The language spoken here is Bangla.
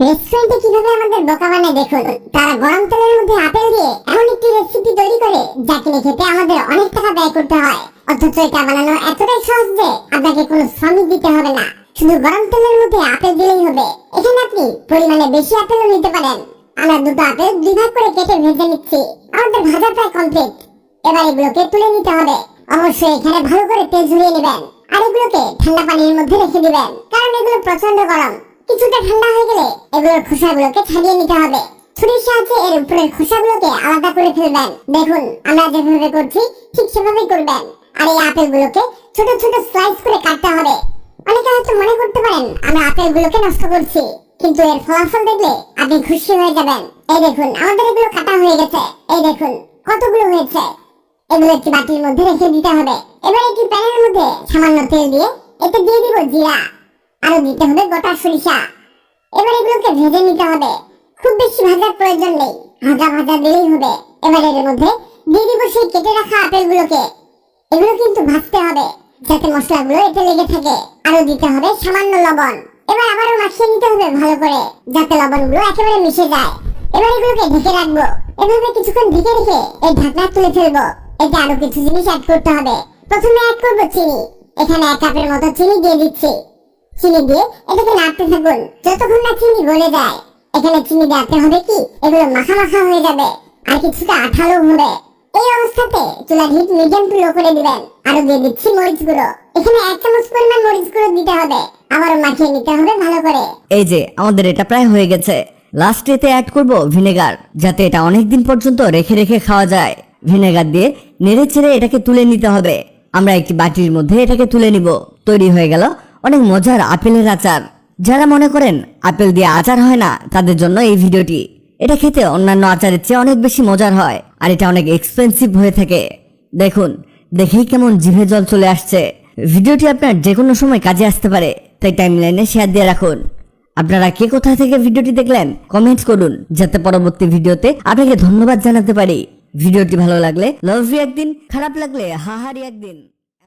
রেস্টুরেন্টে কিভাবে আমাদের বোকা বানায় দেখুন। তারা গরম তেলের মধ্যে আপেল দিয়ে এমন একটি রেসিপি তৈরি করে যা কিনে খেতে আমাদের অনেক টাকা ব্যয় করতে হয়, অথচ এটা বানানো এতটাই সহজ যে আপনাকে কোনো শ্রমিক দিতে হবে না, শুধু গরম তেলের মধ্যে আপেল দিলেই হবে। এখানে আপনি পরিমাণে বেশি আপেলও নিতে পারেন। আমরা দুটো আপেল দুই ভাগ করে কেটে ভেজে নিচ্ছি। আমাদের ভাজা প্রায় কমপ্লিট। এবার এগুলোকে তুলে নিতে হবে। অবশ্যই এখানে ভালো করে তেল ঝরিয়ে নেবেন আর এগুলোকে ঠান্ডা পানির মধ্যে রেখে দিবেন, কারণ এগুলো প্রচন্ড গরম। কিছুটা ঠান্ডা হয়ে গেলে এগুলোর খোসাগুলোকে ছাড়িয়ে নিতে হবে। ছুরির সাহায্যে এর উপরের খোসাগুলোকে আলাদা করে ফেলবেন। দেখুন আমরা যেভাবে করছি ঠিক সেভাবেই করবেন। আর এই আপেলগুলোকে ছোট ছোট স্লাইস করে কাটতে হবে। অনেকে হয়তো মনে করতে পারেন আমরা আপেলগুলোকে নষ্ট করছি, কিন্তু এর ফলাফল দেখলে আপনি খুশি হয়ে যাবেন। এই দেখুন আমাদের এগুলো কাটা হয়ে গেছে। এই দেখুন কতগুলো হয়েছে। এগুলো একটি বাটির মধ্যে রেখে দিতে হবে। এবার একটি প্যানের মধ্যে সামান্য তেল দিয়ে এতে দিয়ে দিব জিরা, আরো দিতে হবে গোটা সরিষা। এবার এগুলোকে ভেজে নিতে হবে। খুব বেশি ভাজার প্রয়োজন নেই, হালকা ভাজা দিলেই হবে। এবার এর মধ্যে দিয়ে দিব সেই কেটে রাখা আপেলগুলোকে। এগুলো কিন্তু ভাজতে হবে যাতে মশলাগুলো এতে লেগে থাকে। আরো দিতে হবে সামান্য লবণ। এবার আবারও মাখিয়ে নিতে হবে ভালো করে যাতে লবণগুলো একেবারে মিশে যায়। এবার এগুলোকে ঢেকে রাখবো। এভাবে কিছুক্ষণ ঢেকে রেখে এই ঢাকনা তুলে ফেলবো। এতে আরো কিছু জিনিস অ্যাড করতে হবে। প্রথমে অ্যাড করবো চিনি। এখানে 1 কাপের মতো চিনি দিয়ে দিচ্ছি। চিনি দিয়ে এটাকে নাড়তে থাকুন যতক্ষণ না চিনি গলে যায়। এখানে চিনি দিতে হবে কি এগুলো মাখা মাখা হয়ে যাবে আর কিছুটা আঠালো হবে। এই অবস্থাতে চুলার হিট মিডিয়াম টু লো করে দিবেন। আরো দিয়ে দিচ্ছি মরিচ গুঁড়ো। এখানে 1 চামচ পরিমাণ মরিচ গুঁড়ো দিতে হবে। আবারও মাখিয়ে নিতে হবে ভালো করে। এই যে আমাদের এটা প্রায় হয়ে গেছে। লাস্টে এতে অ্যাড করব ভিনেগার, যাতে এটা অনেক দিন পর্যন্ত রেখে রেখে খাওয়া যায়। ভিনেগার দিয়ে নেড়ে ছেড়ে এটাকে তুলে নিতে হবে। আমরা একটি বাটির মধ্যে এটাকে তুলে নিব। তৈরি হয়ে গেল অনেক মজার আপেলের আচার। যারা মনে করেন আপেল দিয়ে আচার হয় না, তাদের জন্য এই ভিডিওটি। এটা খেতে অন্যান্য আচারের চেয়ে অনেক বেশি মজার হয় আর এটা অনেক এক্সপেন্সিভ হয়ে থাকে। দেখুন, দেখেই কেমন জিভে জল চলে আসছে। ভিডিওটি আপনার যে কোনো সময় কাজে আসতে পারে, তাই টাইমলাইনে শেয়ার দিয়ে রাখুন। আপনারা কে কোথা থেকে ভিডিওটি দেখলেন কমেন্টস করুন, যাতে পরবর্তী ভিডিওতে আপনাকে ধন্যবাদ জানাতে পারি। ভিডিওটি ভালো লাগলে লাভ ইউ একদিন, খারাপ লাগলে হাহারি একদিন।